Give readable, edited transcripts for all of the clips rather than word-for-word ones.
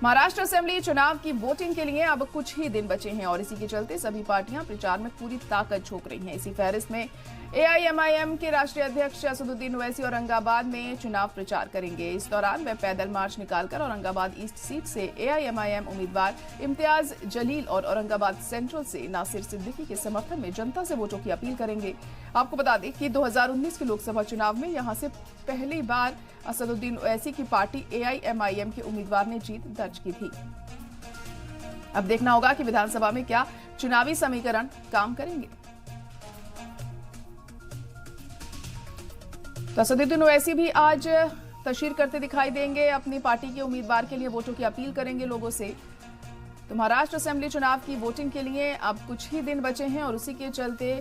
Maharashtra assembly चुनाव की voting के लिए अब कुछ ही दिन बचे हैं और इसी के चलते सभी पार्टियां प्रचार में पूरी ताकत झोंक रही हैं। इसी फहरिस्त में एआईएमआईएम के राष्ट्रीय अध्यक्ष असदुद्दीन ओवैसी औरंगाबाद में चुनाव प्रचार करेंगे। इस दौरान वे पैदल मार्च निकालकर औरंगाबाद ईस्ट सीट से एआईएमआईएम उम्मीदवार इम्तियाज जलील और औरंगाबाद सेंट्रल से नासिर सिद्दीकी के समर्थन में जनता से वोटों की अपील करेंगे। आपको बता दें कि 2019 के लोकसभा चुनाव में यहां से पहली बार असदुद्दीन ओवैसी की पार्टी एआईएमआईएम के उम्मीदवार ने जीत दर्ज की थी। अब देखना होगा कि विधानसभा में क्या चुनावी समीकरण काम करेंगे। तो असदुद्दीन ओवैसी भी आज तशरीफ करते दिखाई देंगे, अपनी पार्टी के उम्मीदवार के लिए वोटों की अपील करेंगे लोगों से। तो महाराष्ट्र असेंबली चुनाव की वोटिंग के लिए अब कुछ ही दिन बचे हैं और उसी के चलते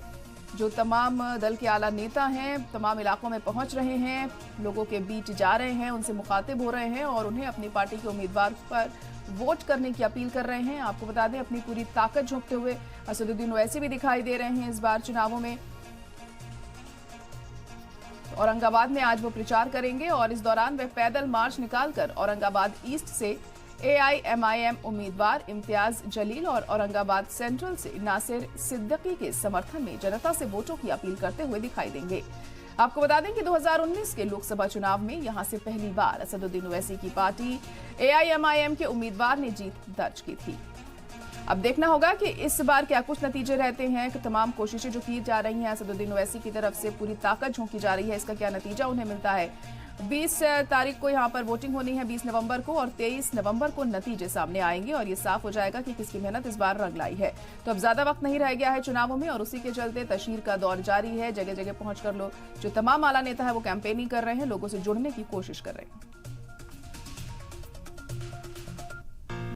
जो तमाम दल के आला नेता हैं तमाम इलाकों में पहुंच रहे हैं, लोगों के बीच जा रहे हैं, उनसे मुखातिब हो रहे हैं और उन्हें अपनी पार्टी के उम्मीदवार पर वोट करने की अपील कर रहे हैं। आपको बता दें, अपनी पूरी ताकत झोंकते हुए असदुद्दीन ओवैसी भी दिखाई दे रहे हैं इस बार चुनावों में। औरंगाबाद में आज वो प्रचार करेंगे और इस दौरान वे पैदल मार्च निकालकर औरंगाबाद ईस्ट से एआईएमआईएम उम्मीदवार इम्तियाज जलील और औरंगाबाद सेंट्रल से नासिर सिद्दीकी के समर्थन में जनता से वोटों की अपील करते हुए दिखाई देंगे। आपको बता दें कि 2019 के लोकसभा चुनाव में यहां से पहली बार असदुद्दीन ओवैसी की पार्टी एआईएमआईएम के उम्मीदवार ने जीत दर्ज की थी। अब देखना होगा कि इस बार क्या कुछ नतीजे रहते हैं कि तमाम कोशिशें जो की जा रही हैं असदुद्दीन ओवैसी की तरफ से पूरी ताकत झोंकी जा रही है, इसका क्या नतीजा उन्हें मिलता है। 20 तारीख को यहां पर वोटिंग होनी है, 20 नवंबर को, और 23 नवंबर को नतीजे सामने आएंगे और ये साफ हो जाएगा कि किसकी मेहनत इस बार रंग लाई है। तो अब ज्यादा वक्त नहीं रह गया है चुनावों में और उसी के चलते तशहीर का दौर जारी है। जगह जगह पहुंचकर लोग जो तमाम आला नेता है वो कैंपेनिंग कर रहे हैं, लोगों से जुड़ने की कोशिश कर रहे हैं।